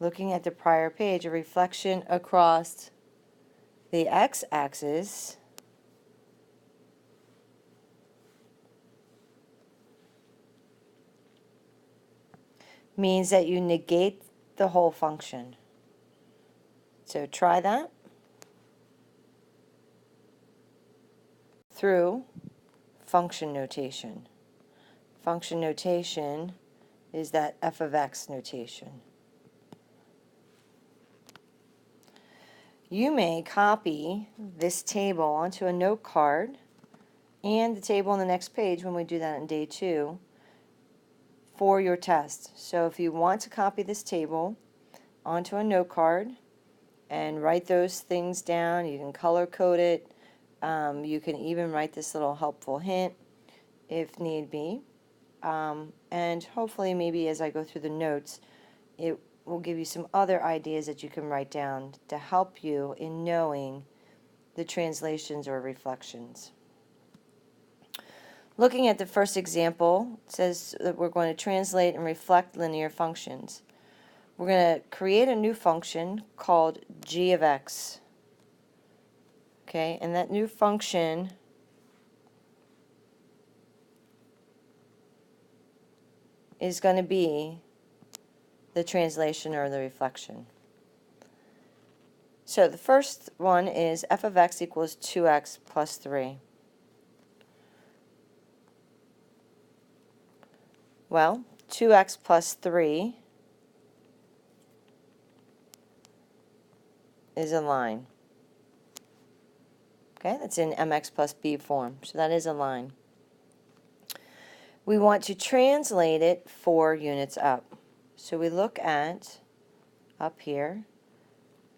looking at the prior page, a reflection across the x-axis means that you negate the whole function. So try that through function notation. Function notation is that f of x notation. You may copy this table onto a note card and the table on the next page when we do that on day 2 for your test. So if you want to copy this table onto a note card and write those things down, you can color code it. You can even write this little helpful hint if need be. And hopefully maybe as I go through the notes, it will give you some other ideas that you can write down to help you in knowing the translations or reflections. Looking at the first example, it says that we're going to translate and reflect linear functions. We're going to create a new function called g of x. Okay, and that new function is going to be the translation or the reflection. So the first one is f of x equals 2x plus 3. Well, 2x plus 3 is a line. Okay, that's in mx plus b form, so that is a line. We want to translate it 4 units up. So we look at, up here,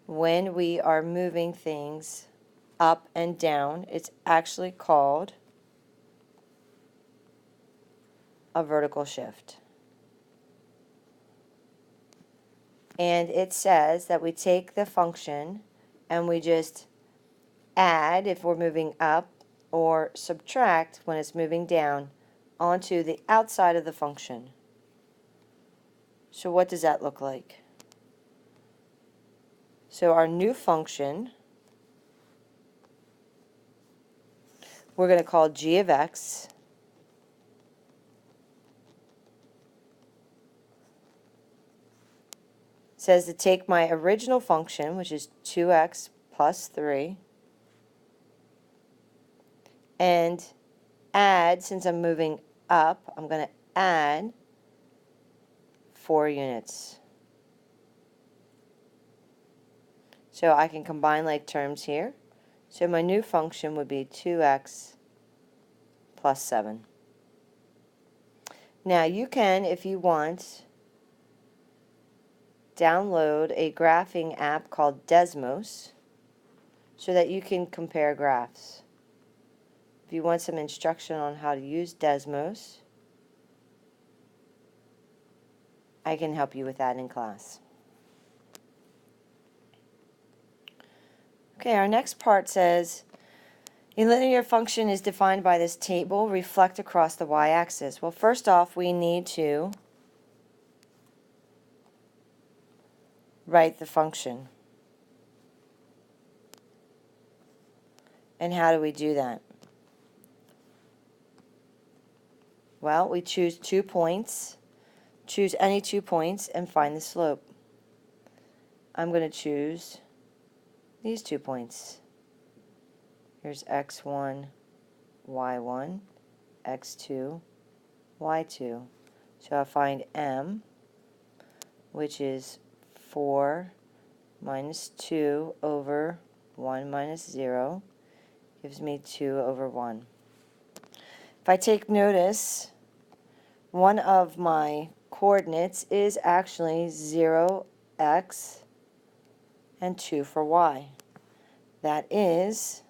when we are moving things up and down, it's actually called a vertical shift. And it says that we take the function and we just add if we're moving up or subtract when it's moving down onto the outside of the function. So what does that look like? So our new function, we're going to call g of x. Says to take my original function, which is 2x plus 3, and add, since I'm moving up, I'm going to add 4 units. So I can combine like terms here. So my new function would be 2x plus 7. Now you can, if you want, download a graphing app called Desmos so that you can compare graphs. If you want some instruction on how to use Desmos, I can help you with that in class. Okay, our next part says, a linear function is defined by this table, reflect across the y-axis. Well, first off, we need to write the function. And how do we do that? Well, we choose 2 points. Choose any 2 points and find the slope. I'm going to choose these 2 points. Here's x1, y1, x2, y2. So I'll find m, which is 4 minus 2 over 1 minus 0, gives me 2 over 1. If I take notice, one of my coordinates is actually 0x and 2 for y. That is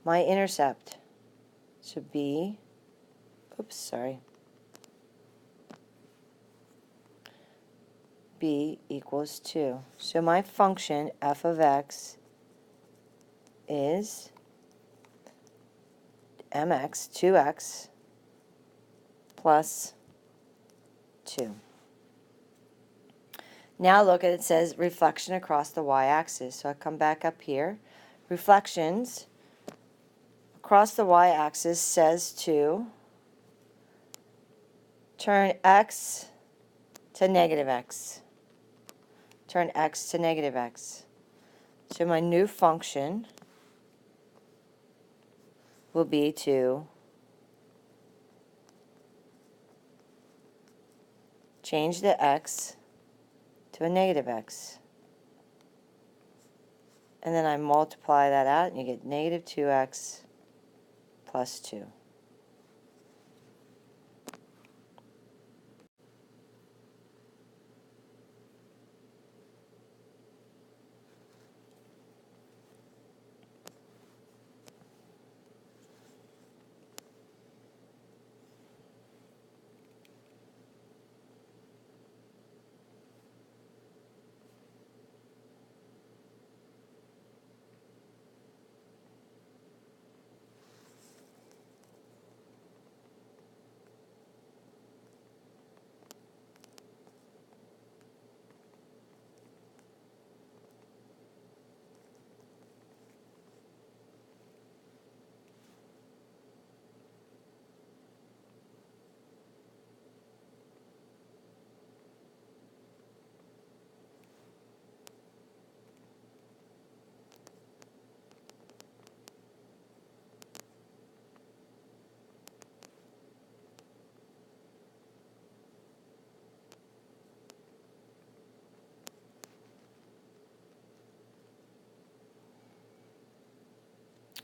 my intercept. So b, b equals 2. So my function f of x is mx, 2x, plus 2. Now look at it, says reflection across the y-axis. So I come back up here. Reflections across the y-axis says to turn x to negative x. Turn x to negative x. So my new function will be to change the x to a negative x. And then I multiply that out, and you get negative 2x plus 2.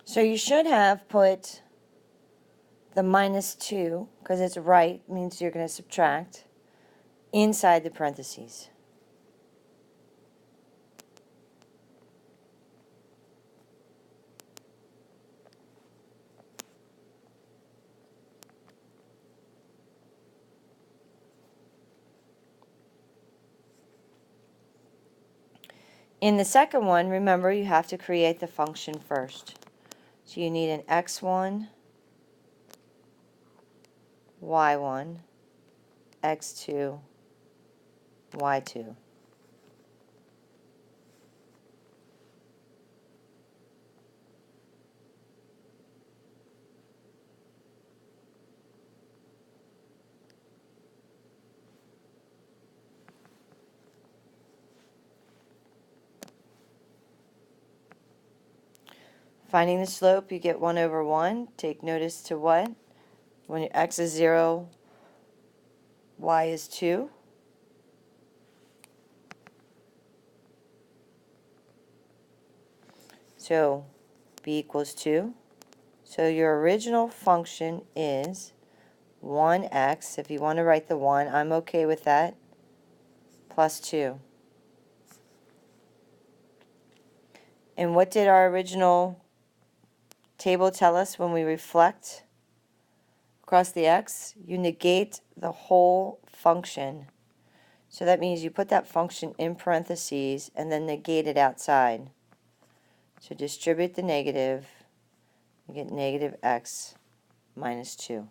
So you should have put the minus 2, because it's right, means you're going to subtract, inside the parentheses. In the second one, remember, you have to create the function first. So you need an x1, y1, x2, y2. Finding the slope, you get 1 over 1. Take notice to what? When x is 0, y is 2. So b equals 2. So your original function is 1x. If you want to write the 1, I'm okay with that, plus 2. And what did our original table tell us when we reflect across the x? You negate the whole function. So that means you put that function in parentheses and then negate it outside. So distribute the negative, you get negative x minus 2.